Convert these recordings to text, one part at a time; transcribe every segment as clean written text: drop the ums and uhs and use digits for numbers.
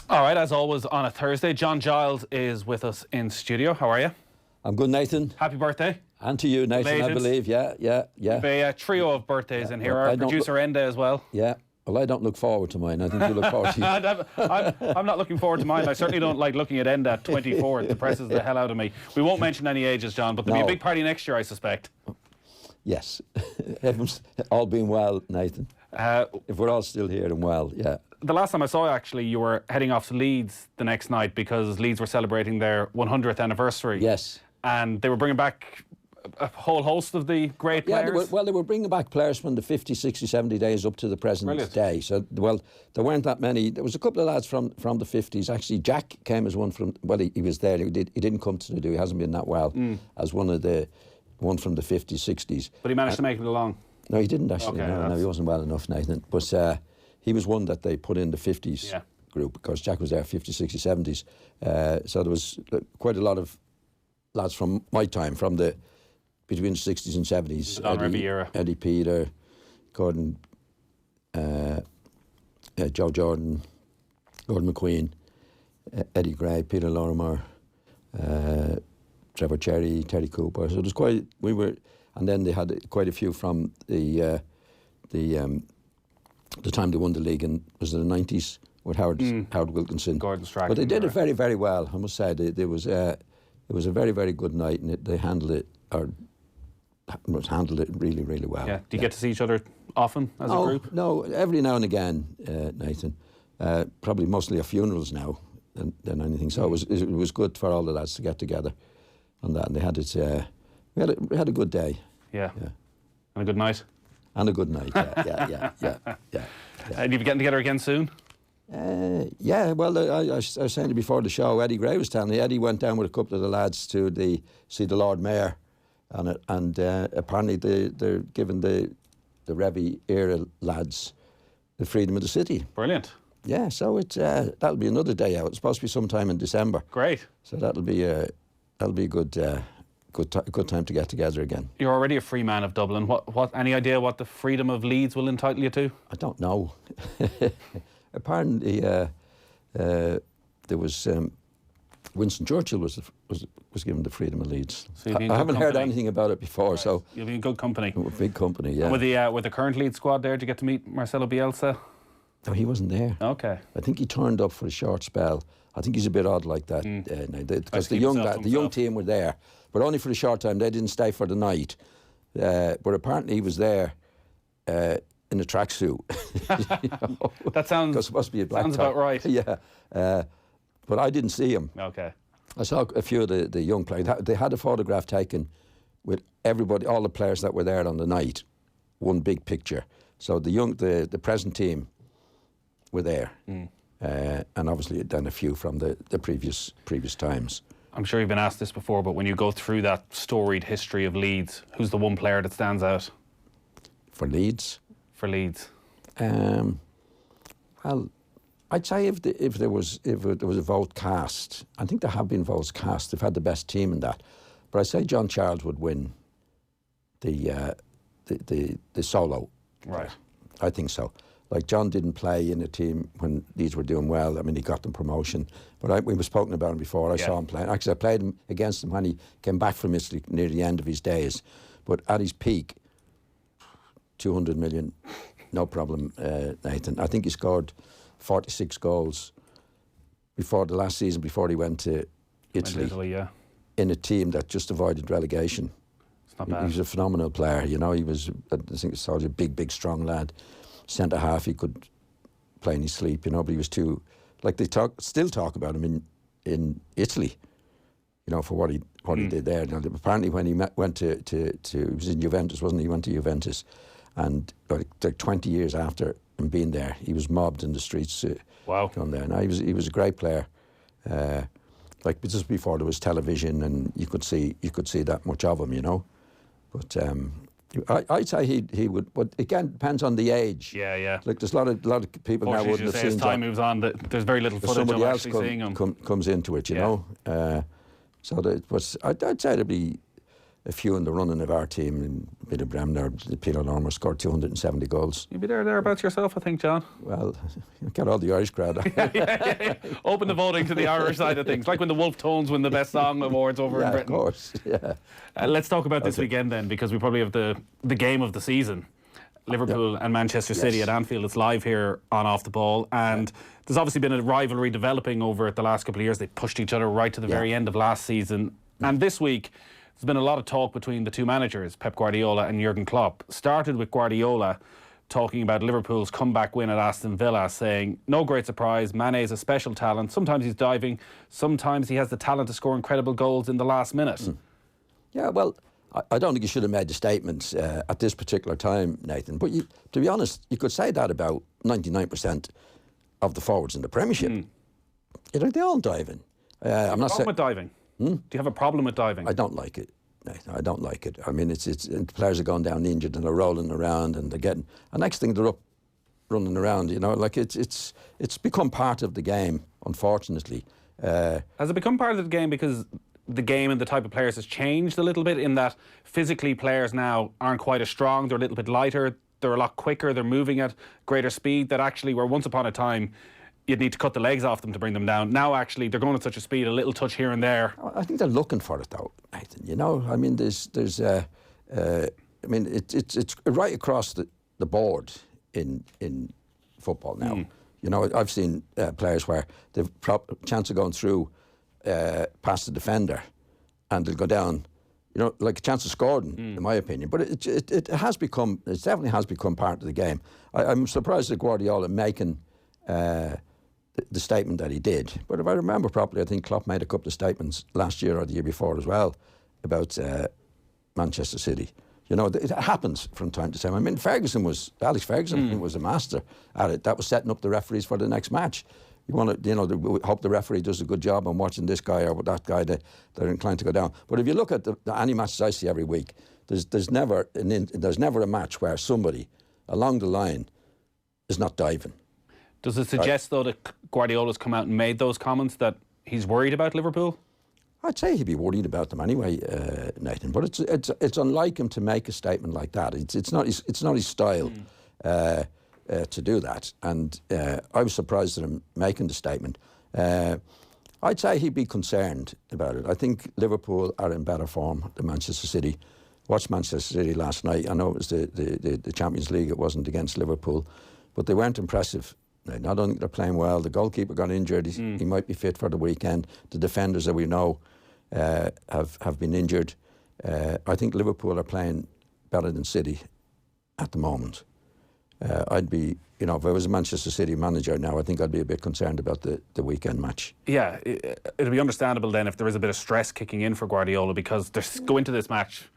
All right, as always on a Thursday, John Giles is with us in studio. How are you? I'm good, Nathan. Happy birthday. And to you, Nathan, Belated. I believe. Yeah. We've a trio of birthdays in here. well, Our producer Enda as well. Yeah. Well, I don't look forward to mine. I think you look forward to I'm not looking forward to mine. I certainly don't like looking at Enda at 24. It depresses the hell out of me. We won't mention any ages, John, but there'll be a big party next year, I suspect. Yes. Everyone's all being well, Nathan. If we're all still here and well, yeah. The last time I saw you, actually, you were heading off to Leeds the next night because Leeds were celebrating their 100th anniversary. Yes. And they were bringing back a whole host of the great players. They were bringing back players from the 50, 60, 70 days up to the present day. So, well, there weren't that many. There was a couple of lads from the 50s. Actually, Jack came as one from, well, he was there. He didn't come to do. He hasn't been that well as one from the 50s, 60s. But he managed to make it along. No, he didn't actually. Okay, no, he wasn't well enough, Nathan. But he was one that they put in the 50s group because Jack was there 50s, 60s, 70s. So there was quite a lot of lads from my time, between the 60s and 70s. Eddie Peter, Gordon, Joe Jordan, Gordon McQueen, Eddie Gray, Peter Lorimer, Trevor Cherry, Terry Cooper. So it was and then they had quite a few from the time they won the league, and was it the 90s with Howard Wilkinson. Gordon Strachan. But they did it very, very well, I must say. It was a very, very good night, and they handled it really, really well. Yeah. Do you get to see each other often as a group? No, every now and again, Nathan. Probably mostly at funerals now than anything. So it was good for all the lads to get together on that, and they had it. We had a good day. Yeah. And a good night. And a good night. Yeah. And you'll be getting together again soon? Yeah, well, I was saying before the show, Eddie Gray was telling me, Eddie went down with a couple of the lads to see the Lord Mayor on it, and apparently they're giving the Revy era lads the freedom of the city. Brilliant. Yeah, so it's that'll be another day out. It's supposed to be sometime in December. Great. So that'll be a good time to get together again. You're already a free man of Dublin. What? Any idea what the freedom of Leeds will entitle you to? I don't know. Apparently, there was Winston Churchill was given the freedom of Leeds. So I haven't heard anything about it before. Right. So you'll be in good company. Big company, yeah. And with the current Leeds squad there, did you get to meet Marcelo Bielsa? No, he wasn't there. Okay. I think he turned up for a short spell. I think he's a bit odd like that because the young team were there, but only for a short time. They didn't stay for the night. But apparently he was there in a tracksuit. That sounds. Because supposed to be a black sounds top. about right. Yeah, but I didn't see him. Okay. I saw a few of the young players. They had a photograph taken with everybody, all the players that were there on the night. One big picture. So the present team were there. And obviously then a few from the previous times. I'm sure you've been asked this before, but when you go through that storied history of Leeds, who's the one player that stands out? For Leeds? For Leeds. Well, I'd say if there was a vote cast, I think there have been votes cast. They've had the best team in that, but I'd say John Giles would win the solo. Right. I think so. Like, John didn't play in a team when Leeds were doing well. I mean, he got them promotion. But we were spoken about him before. I saw him playing. Actually, I played against him when he came back from Italy near the end of his days. But at his peak, 200 million, no problem, Nathan. I think he scored 46 goals before the last season, before he went to Italy, in a team that just avoided relegation. It's not bad. He was a phenomenal player. You know, he was, I think, a big, strong lad. Centre half, he could play in his sleep, you know, but he was too, like they still talk about him in Italy, you know, for what he did there. Now, apparently when he went to he was in Juventus, wasn't he? He went to Juventus, and like 20 years after him being there, he was mobbed in the streets. Wow. Going there. Now, he was a great player. Like just before there was television, and you could see that much of him, you know. But I'd say he would, but again, depends on the age. Yeah. Like there's a lot of people now wouldn't have seen. As time moves on, there's very little footage of actually seeing him. Comes into it, you know. So I'd say it'd be a few in the running of our team. In Peter Bremner, Peter Lormer scored 270 goals. You'll be thereabouts yourself, I think, John. Well, get all the Irish crowd. Yeah. Open the voting to the Irish side of things, like when the Wolf Tones win the Best Song Awards over in Britain. Of course. Yeah. Let's talk about this weekend then, because we probably have the game of the season. Liverpool and Manchester City at Anfield. It's live here on Off the Ball, and there's obviously been a rivalry developing over the last couple of years. They pushed each other right to the very end of last season, and this week there's been a lot of talk between the two managers, Pep Guardiola and Jurgen Klopp. Started with Guardiola talking about Liverpool's comeback win at Aston Villa, saying, no great surprise, Mané is a special talent. Sometimes he's diving, sometimes he has the talent to score incredible goals in the last minute. Yeah, well, I don't think you should have made the statements at this particular time, Nathan. But to be honest, you could say that about 99% of the forwards in the Premiership. You know, they all dive in. I'm not saying. With diving? Do you have a problem with diving? I don't like it, Nathan. I don't like it. I mean, it's players are going down injured and they're rolling around and they're getting. And next thing they're up running around. You know, like it's become part of the game, unfortunately. Has it become part of the game because the game and the type of players has changed a little bit, in that physically players now aren't quite as strong, they're a little bit lighter, they're a lot quicker, they're moving at greater speed, that actually where once upon a time you'd need to cut the legs off them to bring them down. Now actually they're going at such a speed, a little touch here and there. I think they're looking for it though, Nathan. You know, I mean, it's right across the board in football now. You know, I've seen players where they've chance of going through past the defender, and they'll go down, you know, like a chance of scoring, in my opinion. But it definitely has become part of the game. I'm surprised at Guardiola making the statement that he did. But if I remember properly, I think Klopp made a couple of statements last year or the year before as well about Manchester City. You know, it happens from time to time. I mean, Alex Ferguson was a master at it. That was setting up the referees for the next match. You want to, hope the referee does a good job on watching this guy or that guy that they're inclined to go down. But if you look at any matches I see every week, there's never a match where somebody along the line is not diving. Does it suggest though that Guardiola's come out and made those comments that he's worried about Liverpool? I'd say he'd be worried about them anyway, Nathan. But it's unlike him to make a statement like that. It's not his style. To do that, and I was surprised at him making the statement. I'd say he'd be concerned about it. I think Liverpool are in better form than Manchester City. Watched Manchester City last night. I know it was the Champions League, it wasn't against Liverpool, but they weren't impressive. I don't think they're playing well. The goalkeeper got injured. He might be fit for the weekend. The defenders that we know have been injured. I think Liverpool are playing better than City at the moment. I'd be, if I was a Manchester City manager now, I think I'd be a bit concerned about the weekend match. Yeah, it'll be understandable then if there is a bit of stress kicking in for Guardiola, because they're going to this match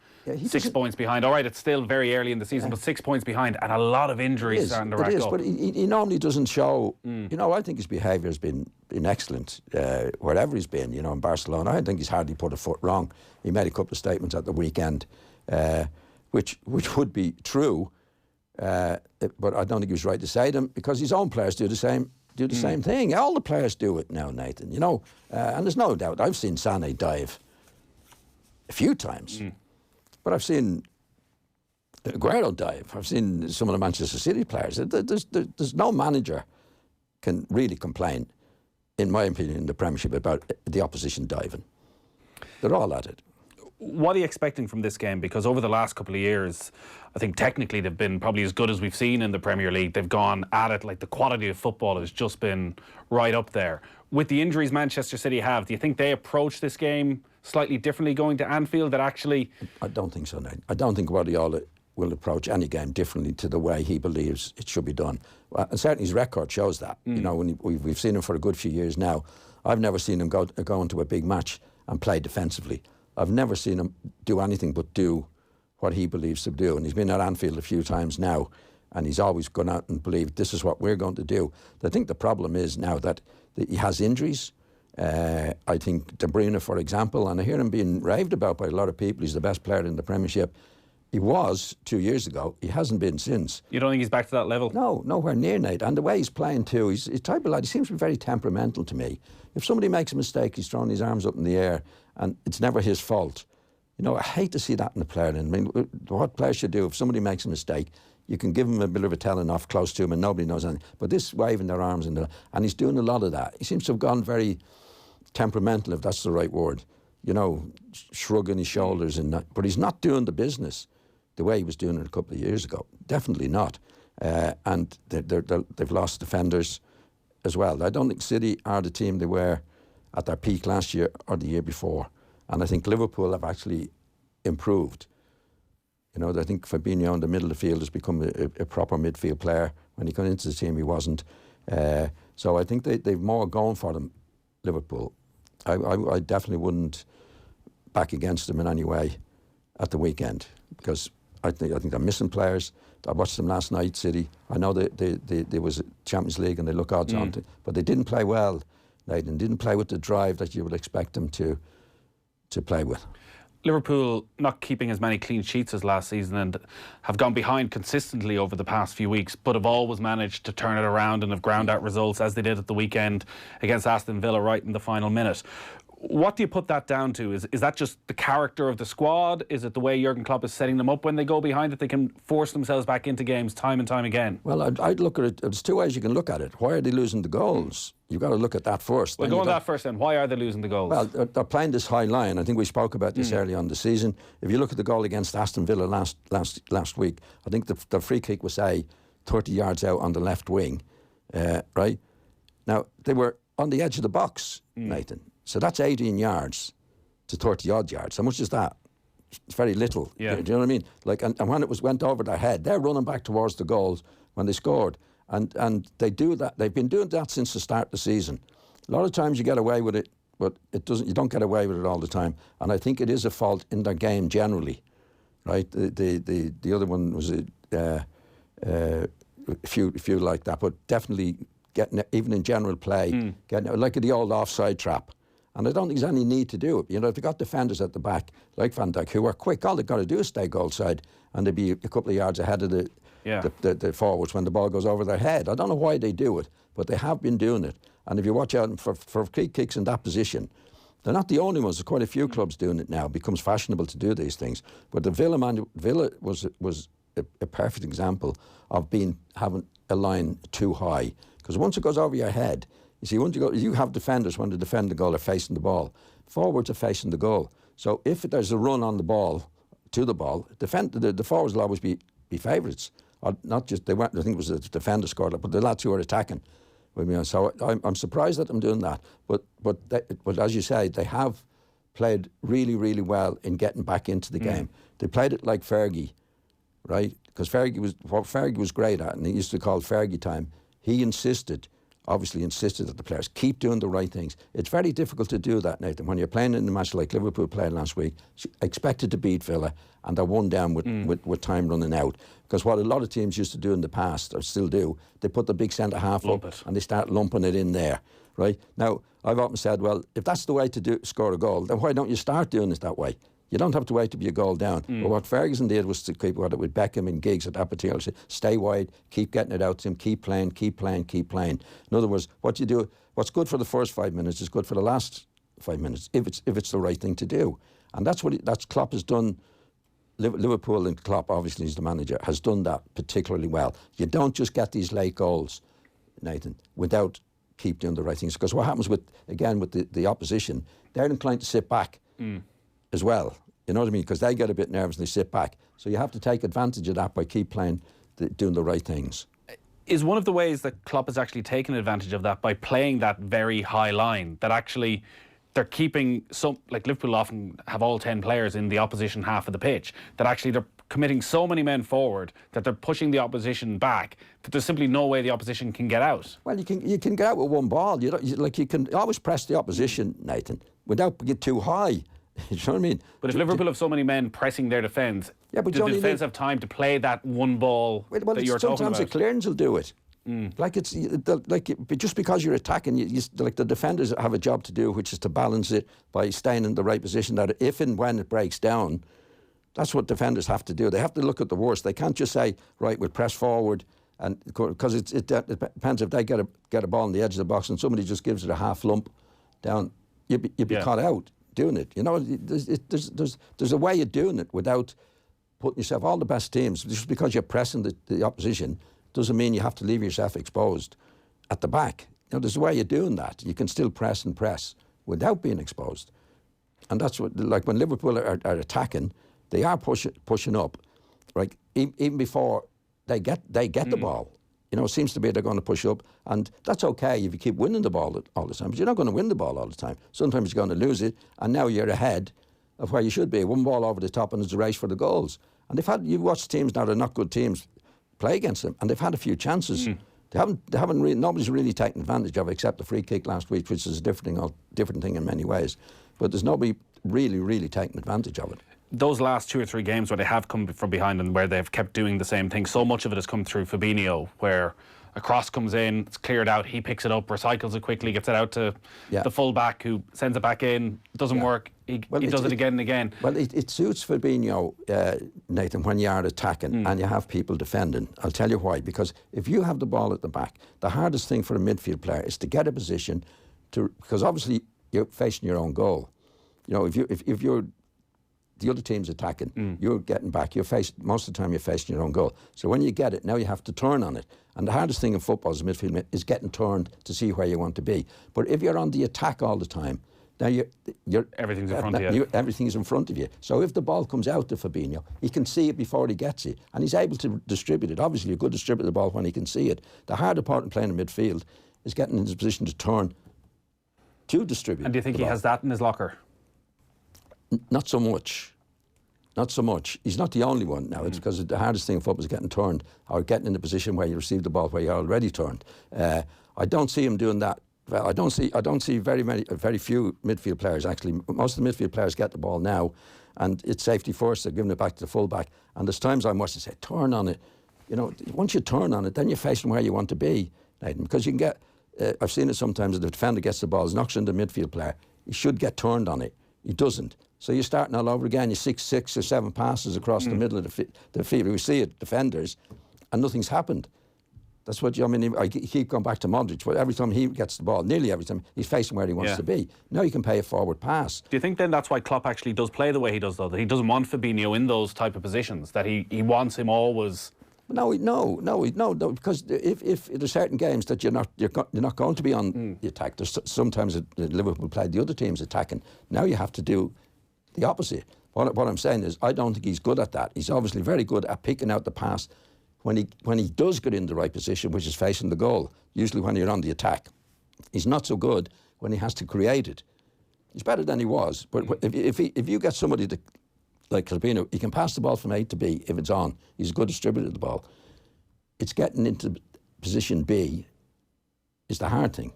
6 points behind. All right, it's still very early in the season, but 6 points behind and a lot of injuries starting to rack up. But he normally doesn't show. I think his behaviour has been excellent wherever he's been. In Barcelona, I think he's hardly put a foot wrong. He made a couple of statements at the weekend, which would be true. But I don't think he was right to say them, because his own players do the same thing. All the players do it now, Nathan. And there's no doubt. I've seen Sané dive a few times, but I've seen Aguero dive. I've seen some of the Manchester City players. There's no manager can really complain, in my opinion, in the Premiership about the opposition diving. They're all at it. What are you expecting from this game? Because over the last couple of years, I think technically they've been probably as good as we've seen in the Premier League. They've gone at it, like the quality of football has just been right up there. With the injuries Manchester City have, do you think they approach this game slightly differently going to Anfield? That actually... I don't think so, Nate. I don't think Guardiola will approach any game differently to the way he believes it should be done. And certainly his record shows that. When we've seen him for a good few years now. I've never seen him go into a big match and play defensively. I've never seen him do anything but do what he believes to do. And he's been at Anfield a few times now, and he's always gone out and believed this is what we're going to do. I think the problem is now that he has injuries. I think De Bruyne, for example, and I hear him being raved about by a lot of people. He's the best player in the Premiership. He was 2 years ago. He hasn't been since. You don't think he's back to that level? No, nowhere near, Nate. And the way he's playing too, he's the type of lad, he seems to be very temperamental to me. If somebody makes a mistake, he's throwing his arms up in the air, and it's never his fault. You know, I hate to see that in a player. I mean, what players should do, if somebody makes a mistake, you can give him a bit of a telling off close to him and nobody knows anything. But this waving their arms, and he's doing a lot of that. He seems to have gone very temperamental, if that's the right word. You know, shrugging his shoulders, but he's not doing the business the way he was doing it a couple of years ago. Definitely not. And they've lost defenders as well. I don't think City are the team they were at their peak last year or the year before. And I think Liverpool have actually improved. You know, I think Fabinho in the middle of the field has become a proper midfield player. When he got into the team, he wasn't. So I think they've more going for them, Liverpool. I definitely wouldn't back against them in any way at the weekend, because I think they're missing players. I watched them last night, City. I know there was a Champions League and they look odds on it, but they didn't play well. They didn't play with the drive that you would expect them to play with. Liverpool not keeping as many clean sheets as last season and have gone behind consistently over the past few weeks, but have always managed to turn it around and have ground out results, as they did at the weekend against Aston Villa right in the final minute. What do you put that down to? Is that just the character of the squad? Is it the way Jurgen Klopp is setting them up when they go behind, that they can force themselves back into games time and time again? Well, I'd look at it. There's two ways you can look at it. Why are they losing the goals? You've got to look at that first. We'll go on that first then. Why are they losing the goals? Well, they're playing this high line. I think we spoke about this early on in the season. If you look at the goal against Aston Villa last week, I think the free kick was, say, 30 yards out on the left wing, right? Now, they were on the edge of the box, Nathan. So that's 18 yards to 30-odd yards. How much is that? It's very little. Yeah. Do you know what I mean? Like, and when it went over their head, they're running back towards the goals when they scored. And they do that. They've been doing that since the start of the season. A lot of times you get away with it, but it doesn't. You don't get away with it all the time. And I think it is a fault in their game generally, right? The other one was a few like that, but definitely getting, even in general play, getting like the old offside trap. And I don't think there's any need to do it. You know, if they've got defenders at the back, like Van Dijk, who are quick, all they've got to do is stay goal side, and they'd be a couple of yards ahead of the forwards when the ball goes over their head. I don't know why they do it, but they have been doing it. And if you watch out for free kicks in that position, they're not the only ones. There's quite a few clubs doing it now. It becomes fashionable to do these things. But the Villa was a perfect example of having a line too high. Because once it goes over your head, you see, once you have defenders, when they defend the goal, are facing the ball. Forwards are facing the goal. So if there's a run on the ball, to the ball, the forwards will always be favourites. Not just, they weren't, I think it was the defender scored, but the lads who are attacking. So I'm surprised at them doing that. But as you say, they have played really, really well in getting back into the game. They played it like Fergie, right? Because what Fergie was great at, and he used to call Fergie time, he obviously insisted that the players keep doing the right things. It's very difficult to do that, Nathan. When you're playing in a match like Liverpool played last week, expected to beat Villa, and they're one down with time running out. Because what a lot of teams used to do in the past, or still do, they put the big centre half up and they start lumping it in there, right? Now, I've often said, well, if that's the way to score a goal, then why don't you start doing it that way? You don't have to wait to be a goal down. But what Ferguson did was to keep with Beckham and Giggs at that particular stage. Stay wide, keep getting it out to him, keep playing. In other words, what you do, what's good for the first 5 minutes is good for the last 5 minutes, if it's the right thing to do. And that's what Klopp has done. Liverpool, and Klopp, obviously, is the manager, has done that particularly well. You don't just get these late goals, Nathan, without keep doing the right things. Because what happens with the opposition, they're inclined to sit back as well. You know what I mean? Because they get a bit nervous and they sit back. So you have to take advantage of that by keep playing, doing the right things. Is one of the ways that Klopp has actually taken advantage of that by playing that very high line, that actually they're keeping some, like Liverpool often have all 10 players in the opposition half of the pitch, that actually they're committing so many men forward that they're pushing the opposition back, that there's simply no way the opposition can get out? Well, you can get out with one ball. You can always press the opposition, Nathan, without getting too high. You know what I mean? But if Liverpool have so many men pressing their defence, but does the defence have time to play that one ball that you're talking about? Sometimes a clearance will do it. Just because you're attacking, like the defenders have a job to do, which is to balance it by staying in the right position. That if and when it breaks down, that's what defenders have to do. They have to look at the worst. They can't just say, right, we'll press forward, and because it depends if they get a ball on the edge of the box and somebody just gives it a half lump down, you'd be caught out. doing it. You know, there's a way of doing it without putting yourself, all the best teams, just because you're pressing the opposition doesn't mean you have to leave yourself exposed at the back. You know, there's a way of doing that. You can still press and press without being exposed. And that's what, like when Liverpool are attacking, they are pushing up, right? Even before they get the ball. You know, it seems to be they're going to push up, and that's okay if you keep winning the ball all the time, but you're not going to win the ball all the time. Sometimes you're going to lose it, and now you're ahead of where you should be. One ball over the top, and it's a race for the goals. And you've watched teams now that are not good teams play against them, and they've had a few chances. They haven't really, nobody's really taken advantage of it except the free kick last week, which is a different thing in many ways. But there's nobody really taking advantage of it. Those last 2 or 3 games where they have come from behind and where they've kept doing the same thing, so much of it has come through Fabinho, where a cross comes in, it's cleared out, he picks it up, recycles it quickly, gets it out to the full-back who sends it back in, doesn't work, he does it again and again. Well, it suits Fabinho, Nathan, when you are attacking and you have people defending. I'll tell you why. Because if you have the ball at the back, the hardest thing for a midfield player is to get a position because obviously you're facing your own goal. You know, if you're the other team's attacking, you're getting back, most of the time you're facing your own goal. So when you get it, now you have to turn on it. And the hardest thing in football as a midfield is getting turned to see where you want to be. But if you're on the attack all the time, now you're everything's in front of you. Everything's in front of you. So if the ball comes out to Fabinho, he can see it before he gets it, and he's able to distribute it. Obviously, a good distributor of the ball when he can see it. The harder part in playing in midfield is getting in his position to turn to distribute. And do you think he has that in his locker? Not so much. Not so much. He's not the only one now. It's because the hardest thing in football is getting turned or getting in the position where you receive the ball where you're already turned. I don't see him doing that. Well, I don't see very few midfield players actually. Most of the midfield players get the ball now, and it's safety first. They're giving it back to the fullback. And there's times I must say, turn on it. You know, once you turn on it, then you're facing where you want to be, Nathan. Because you can get. I've seen it sometimes. If the defender gets the ball, knocks in the midfield player. He should get turned on it. He doesn't. So you're starting all over again. You 6 or 7 passes across the middle of the field. We see it, defenders, and nothing's happened. That's what I mean. I keep going back to Modric. But every time he gets the ball, nearly every time, he's facing where he wants to be. Now you can play a forward pass. Do you think then that's why Klopp actually does play the way he does, though? That he doesn't want Fabinho in those type of positions. That he wants him always. No. Because if there's certain games that you're not going to be on the attack. There's sometimes Liverpool played the other team's attacking. Now you have to do the opposite. What I'm saying is, I don't think he's good at that. He's obviously very good at picking out the pass when he does get in the right position, which is facing the goal. Usually when you're on the attack, he's not so good when he has to create it. He's better than he was. But if you get somebody like Fabinho, he can pass the ball from A to B if it's on. He's a good distributor of the ball. It's getting into position B is the hard thing.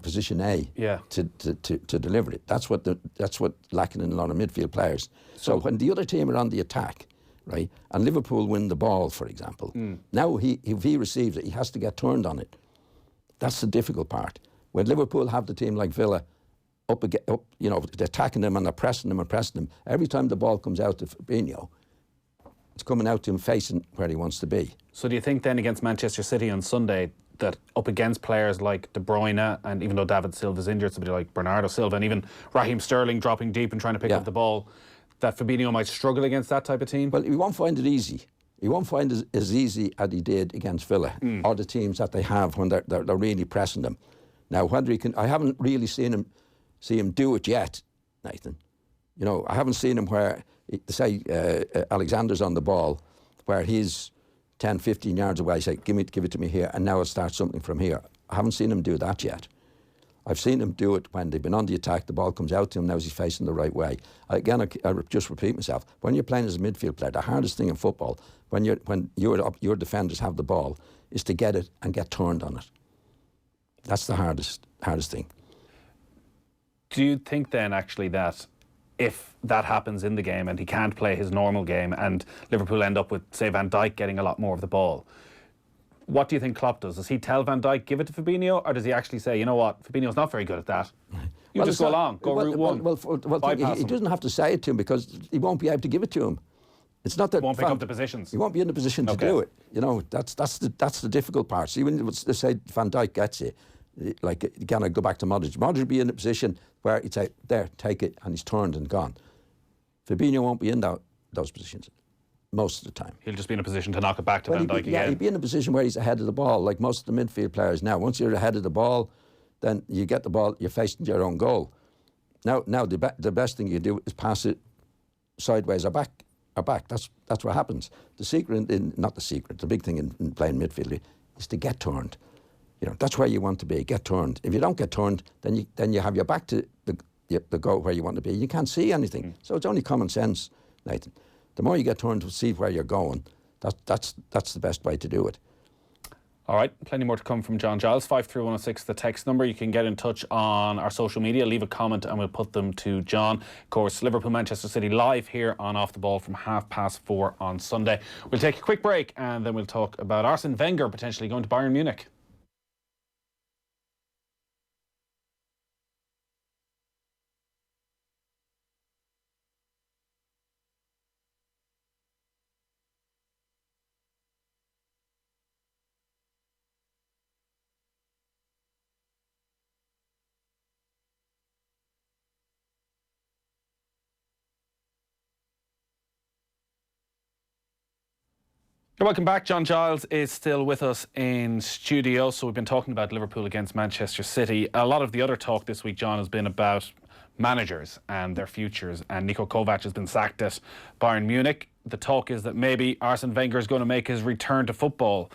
Position A to deliver it. That's what lacking in a lot of midfield players. So when the other team are on the attack, right, and Liverpool win the ball, for example, now if he receives it, he has to get turned on it. That's the difficult part. When Liverpool have the team like Villa up, you know, they're attacking them and they're pressing them. Every time the ball comes out to Fabinho, it's coming out to him facing where he wants to be. So do you think then against Manchester City on Sunday that up against players like De Bruyne, and even though David Silva's injured, somebody like Bernardo Silva, and even Raheem Sterling dropping deep and trying to pick up the ball, that Fabinho might struggle against that type of team? Well, he won't find it easy. He won't find it as easy as he did against Villa or the teams that they have when they're really pressing them. Now, whether he can, I haven't really seen him do it yet, Nathan. You know, I haven't seen him where, say, Alexander's on the ball, where he's 10, 15 yards away, say, give it to me here, and now I'll start something from here. I haven't seen him do that yet. I've seen him do it when they've been on the attack, the ball comes out to him, now he's facing the right way. Again, I just repeat myself. When you're playing as a midfield player, the hardest thing in football, when your defenders have the ball, is to get it and get turned on it. That's the hardest thing. Do you think then, actually, that if that happens in the game and he can't play his normal game and Liverpool end up with, say, Van Dijk getting a lot more of the ball, what do you think Klopp does? Does he tell Van Dijk, give it to Fabinho, or does he actually say, you know what, Fabinho's not very good at that? You just go along, route one. He doesn't have to say it to him because he won't be able to give it to him. It's not that he won't pick up the positions. He won't be in the position to do it. You know, that's the difficult part. See, when say Van Dijk gets it, Like, again, I go back to Modric. Modric would be in a position where he'd say, there, take it, and he's turned and gone. Fabinho won't be in those positions most of the time. He'll just be in a position to knock it back to Van Dijk again. Yeah, he'd be in a position where he's ahead of the ball, like most of the midfield players now. Once you're ahead of the ball, then you get the ball, you're facing your own goal. Now the best thing you do is pass it sideways or back. That's what happens. The big thing in playing midfield is to get turned. That's where you want to be. Get turned. If you don't get turned, then you have your back to the goal where you want to be. You can't see anything. So it's only common sense, Nathan. The more you get turned to see where you're going, that's the best way to do it. All right, plenty more to come from John Giles. 53106, the text number. You can get in touch on our social media, leave a comment and we'll put them to John. Of course, Liverpool, Manchester City live here on Off the Ball from 4:30 on Sunday. We'll take a quick break and then we'll talk about Arsene Wenger potentially going to Bayern Munich. Welcome back. John Giles is still with us in studio. So we've been talking about Liverpool against Manchester City. A lot of the other talk this week, John, has been about managers and their futures. And Niko Kovac has been sacked at Bayern Munich. The talk is that maybe Arsene Wenger is going to make his return to football.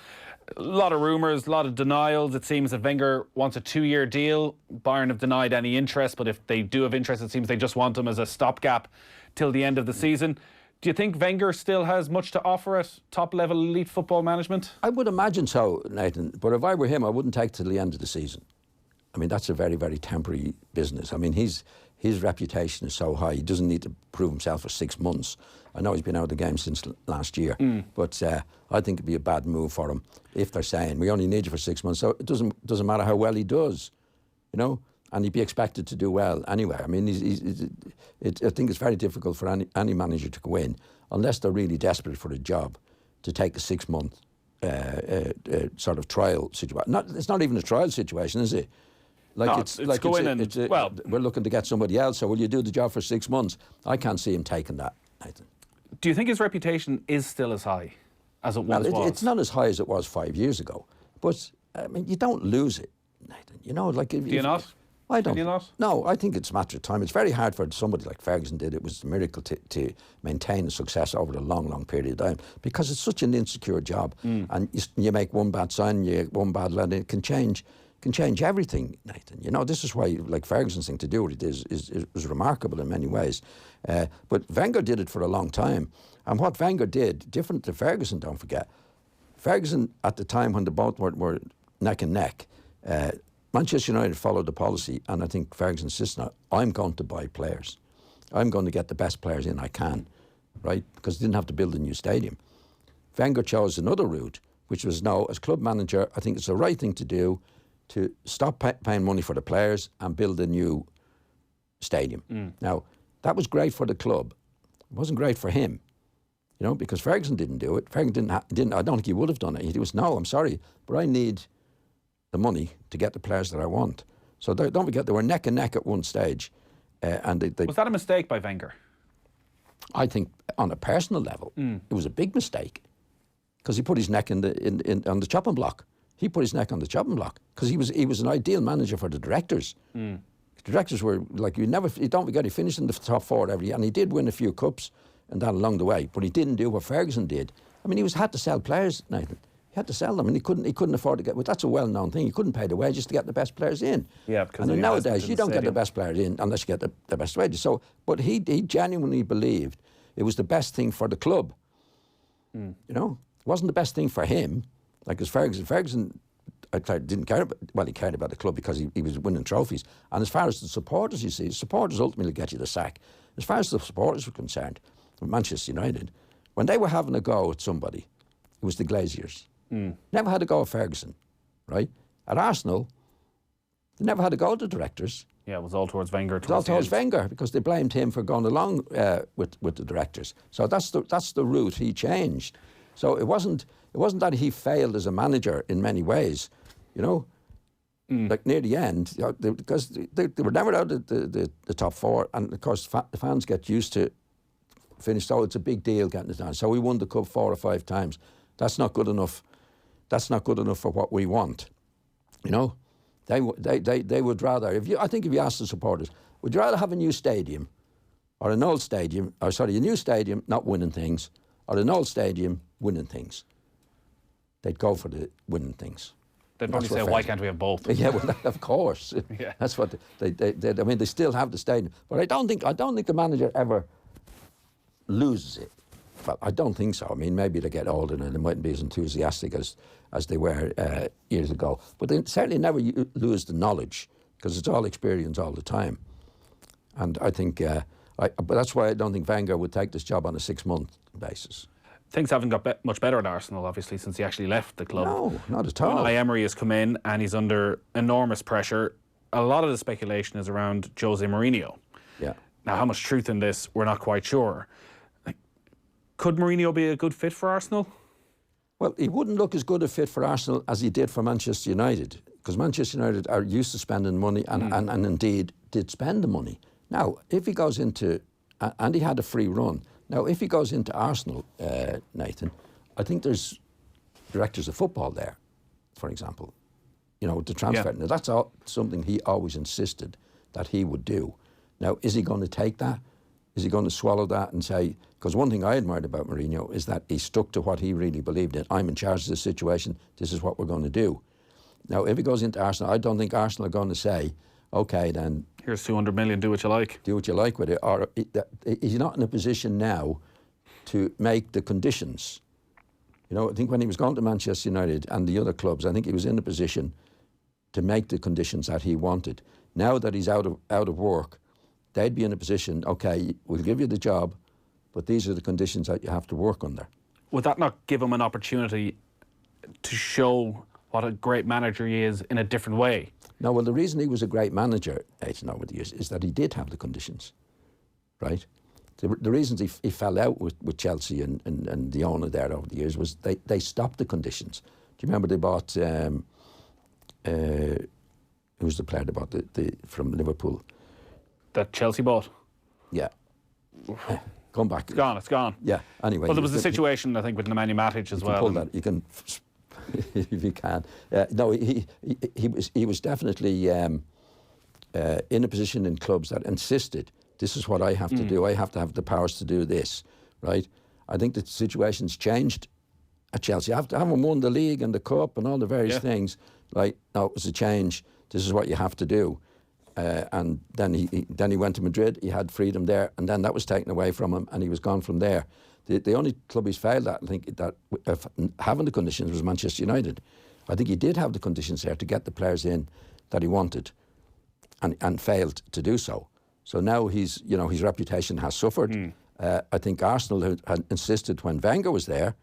A lot of rumours, a lot of denials. It seems that Wenger wants a 2-year deal. Bayern have denied any interest, but if they do have interest, it seems they just want him as a stopgap till the end of the season. Do you think Wenger still has much to offer at top-level elite football management? I would imagine so, Nathan. But if I were him, I wouldn't take till the end of the season. I mean, that's a very, very temporary business. I mean, his reputation is so high. He doesn't need to prove himself for 6 months. I know he's been out of the game since last year. But I think it'd be a bad move for him if they're saying, we only need you for 6 months. So it doesn't matter how well he does, and he'd be expected to do well anyway. I mean, I think it's very difficult for any manager to go in, unless they're really desperate for a job, to take a 6-month sort of trial situation. It's not even a trial situation, is it? We're looking to get somebody else, so will you do the job for 6 months? I can't see him taking that, Nathan. Do you think his reputation is still as high as it once was? It's not as high as it was 5 years ago, but I mean, you don't lose it, Nathan. Do you not? I don't. Do you not? No, I think it's a matter of time. It's very hard for somebody like Ferguson did. It was a miracle to maintain success over a long, long period of time, because it's such an insecure job. And you make one bad sign, you get one bad lead, it can change everything, Nathan. This is why, like, Ferguson's thing to do what it is was remarkable in many ways. But Wenger did it for a long time. And what Wenger did, different to Ferguson, don't forget, Ferguson, at the time when the both were neck and neck, Manchester United followed the policy, and I think Ferguson insisted on, I'm going to buy players. I'm going to get the best players in I can, right? Because he didn't have to build a new stadium. Wenger chose another route, which was, no, as club manager, I think it's the right thing to do to stop paying money for the players and build a new stadium. Now, that was great for the club. It wasn't great for him, because Ferguson didn't do it. Ferguson didn't. I don't think he would have done it. He was, no, I'm sorry, but I need the money to get the players that I want. So don't forget, they were neck and neck at one stage. And was that a mistake by Wenger? I think on a personal level, it was a big mistake, because he put his neck on the chopping block. He put his neck on the chopping block because he was an ideal manager for the directors. The directors were like, you don't forget, he finished in the top 4 every year, and he did win a few cups and that along the way, but he didn't do what Ferguson did. I mean, he had to sell players, Nathan. He had to sell them, and he couldn't afford to get. Well, that's a well-known thing. He couldn't pay the wages to get the best players in. Yeah, because nowadays you don't get the best players in unless you get the best wages. So, but he genuinely believed it was the best thing for the club. It wasn't the best thing for him. Like, as Ferguson didn't care about. Well, he cared about the club because he was winning trophies. And as far as the supporters, you see, supporters ultimately get you the sack. As far as the supporters were concerned, with Manchester United, when they were having a go at somebody, it was the Glaziers. Never had a go at Ferguson, right? At Arsenal, they never had a go at the directors. Yeah, it was all towards Wenger. It was all towards Wenger, because they blamed him for going along with the directors. So that's the route he changed. So it wasn't that he failed as a manager in many ways, Like near the end, because they were never out of the top four, and of course the fans get used to finish. So it's a big deal getting it done. So we won the cup 4 or 5 times. That's not good enough. That's not good enough for what we want. You know, they would rather. I think if you ask the supporters, would you rather have a new stadium, or an old stadium, or sorry, a new stadium not winning things, or an old stadium winning things? They'd go for the winning things. They'd probably say, why can't we have both? Yeah, well, of course. Yeah. That's what they. I mean, they still have the stadium, but I don't think the manager ever loses it. Well, I don't think so. I mean, maybe they get older and they mightn't be as enthusiastic as they were years ago. But they certainly never lose the knowledge, because it's all experience all the time. And I think, but that's why I don't think Wenger would take this job on a 6-month basis. Things haven't got much better at Arsenal, obviously, since he actually left the club. No, not at all. Unai Emery has come in and he's under enormous pressure. A lot of the speculation is around Jose Mourinho. Yeah. Now, how much truth in this, we're not quite sure. Could Mourinho be a good fit for Arsenal? Well, he wouldn't look as good a fit for Arsenal as he did for Manchester United, because Manchester United are used to spending money and indeed did spend the money. Now, if he goes into, and he had a free run, now if he goes into Arsenal, Nathan, I think there's directors of football there, for example, you know, the transfer. Yeah. Now, that's something he always insisted that he would do. Now, is he going to take that? Is he going to swallow that and say, because one thing I admired about Mourinho is that he stuck to what he really believed in. I'm in charge of the situation, this is what we're going to do. Now, if he goes into Arsenal, I don't think Arsenal are going to say, okay, then... Here's 200 million, do what you like. Do what you like with it. Or he's not in a position now to make the conditions. You know, I think when he was going to Manchester United and the other clubs, I think he was in a position to make the conditions that he wanted. Now that he's out of work, they'd be in a position, okay, we'll give you the job, but these are the conditions that you have to work under. Would that not give him an opportunity to show what a great manager he is in a different way? No, well, the reason he was a great manager, Aiton, over the years, is that he did have the conditions, right? The reasons he fell out with Chelsea and the owner there over the years was they stopped the conditions. Do you remember they bought, who was the player they bought from Liverpool? That Chelsea bought? Yeah. Come back. It's gone. Yeah, anyway. Well, there was a situation, I think, with Nemanja Matic as well. Pull that. You can, if you can. No, he was definitely in a position in clubs that insisted, this is what I have to do. I have to have the powers to do this, right? I think the situation's changed at Chelsea. After having won the league and the cup and all the various things, like, no, it was a change. This is what you have to do. And then he went to Madrid. He had freedom there, and then that was taken away from him, and he was gone from there. The only club he's failed at, I think, that having the conditions was Manchester United. I think he did have the conditions there to get the players in that he wanted, and failed to do so. So now his reputation has suffered. I think Arsenal had insisted when Wenger was there,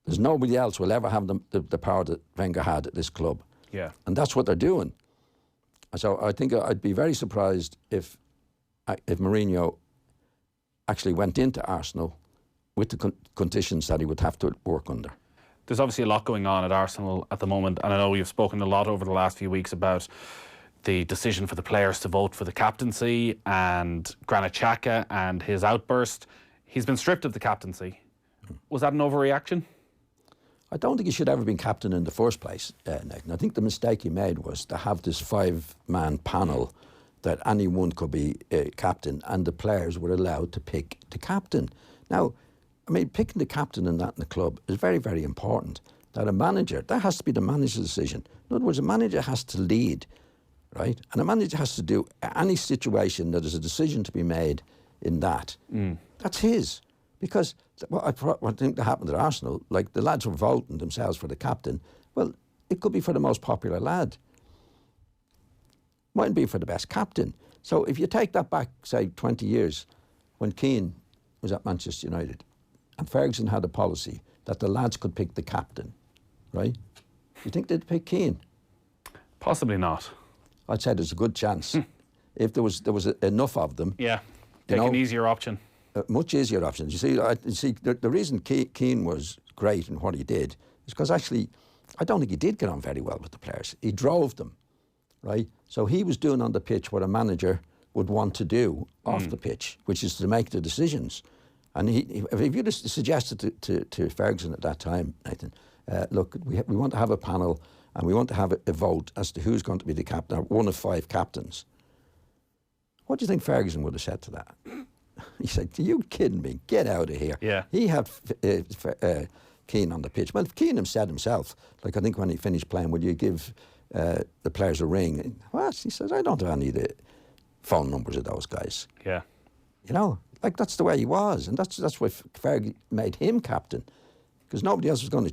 there's nobody else will ever have the power that Wenger had at this club. Yeah, and that's what they're doing. So I think I'd be very surprised if Mourinho actually went into Arsenal with the conditions that he would have to work under. There's obviously a lot going on at Arsenal at the moment, and I know we've spoken a lot over the last few weeks about the decision for the players to vote for the captaincy and Granit Xhaka and his outburst. He's been stripped of the captaincy. Was that an overreaction? I don't think he should ever have been captain in the first place, Nathan. I think the mistake he made was to have this 5-man panel that anyone could be captain, and the players were allowed to pick the captain. Now, I mean, picking the captain in the club is very, very important. That a manager, that has to be the manager's decision. In other words, a manager has to lead, right? And a manager has to do any situation that there's a decision to be made in that. That's his. Because what thing that happened at Arsenal, like the lads were voting themselves for the captain, well, it could be for the most popular lad. Mightn't be for the best captain. So if you take that back, say, 20 years, when Keane was at Manchester United, and Ferguson had a policy that the lads could pick the captain, right? You think they'd pick Keane? Possibly not. I'd say there's a good chance. If there was enough of them. Yeah, take an easier option. Much easier options. You see, the reason Keane was great in what he did is because actually, I don't think he did get on very well with the players. He drove them. right? So he was doing on the pitch what a manager would want to do off the pitch, which is to make the decisions. And if you just suggested to Ferguson at that time, Nathan, look, we want to have a panel and we want to have a vote as to who's going to be the captain, or one of 5 captains. What do you think Ferguson would have said to that? He said, "Are you kidding me? Get out of here." Yeah. He had Keane on the pitch. Well, Keane said himself, like I think when he finished playing, would you give the players a ring? Well, he says, I don't have any of the phone numbers of those guys. Yeah. You know, like that's the way he was. And that's why Fergie made him captain, because nobody else was going to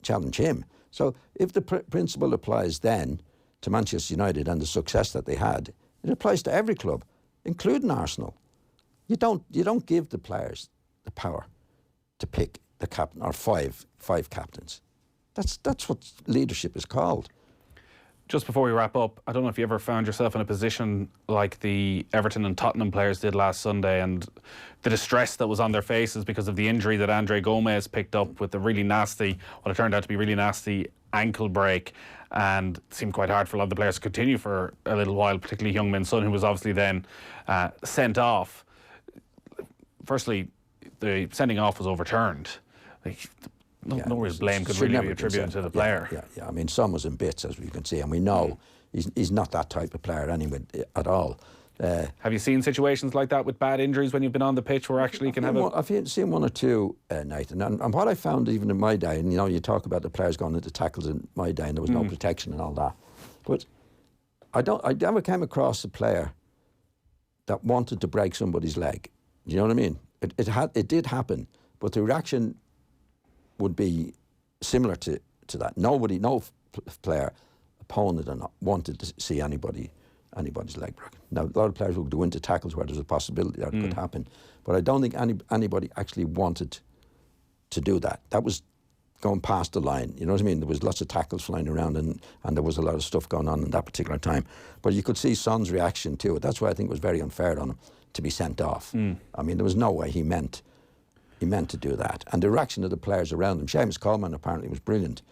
challenge him. So if the principle applies then to Manchester United and the success that they had, it applies to every club, including Arsenal. You don't give the players the power to pick the captain or five captains. That's what leadership is called. Just before we wrap up, I don't know if you ever found yourself in a position like the Everton and Tottenham players did last Sunday, and the distress that was on their faces because of the injury that Andre Gomez picked up with the really nasty, what it turned out to be really nasty ankle break, and it seemed quite hard for a lot of the players to continue for a little while, particularly Heung-min Son, who was obviously then sent off. Firstly, the sending off was overturned. No real blame could really be attributed to the player. Yeah. I mean, Son was in bits, as we can see, and we know he's not that type of player anyway at all. Have you seen situations like that with bad injuries when you've been on the pitch where actually you can have I've seen one or two, Nathan, and what I found even in my day, and you know, you talk about the players going into tackles in my day and there was no protection and all that, but I never came across a player that wanted to break somebody's leg. You know what I mean? It did happen, but the reaction would be similar to that. No player, opponent, or not, wanted to see anybody's leg broken. Now, a lot of players would go into tackles where there's a possibility that could happen, but I don't think anybody actually wanted to do that. That was going past the line. You know what I mean? There was lots of tackles flying around, and there was a lot of stuff going on in that particular time. But you could see Son's reaction to it. That's why I think it was very unfair on him to be sent off. I mean, there was no way he meant to do that. And the reaction of the players around him. Seamus Coleman apparently was brilliant.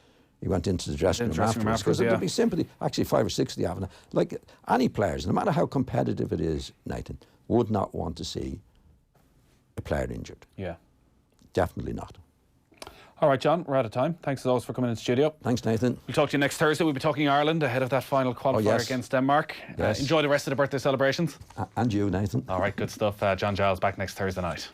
He went into the dressing room afterwards, because there'd be simply, actually 5 or 6 of the having, like any players, no matter how competitive it is, Nathan, would not want to see a player injured. Yeah. Definitely not. All right, John, we're out of time. Thanks as always for coming in the studio. Thanks, Nathan. We'll talk to you next Thursday. We'll be talking Ireland ahead of that final qualifier against Denmark. Yes. Enjoy the rest of the birthday celebrations. And you, Nathan. All right, good stuff. John Giles back next Thursday night.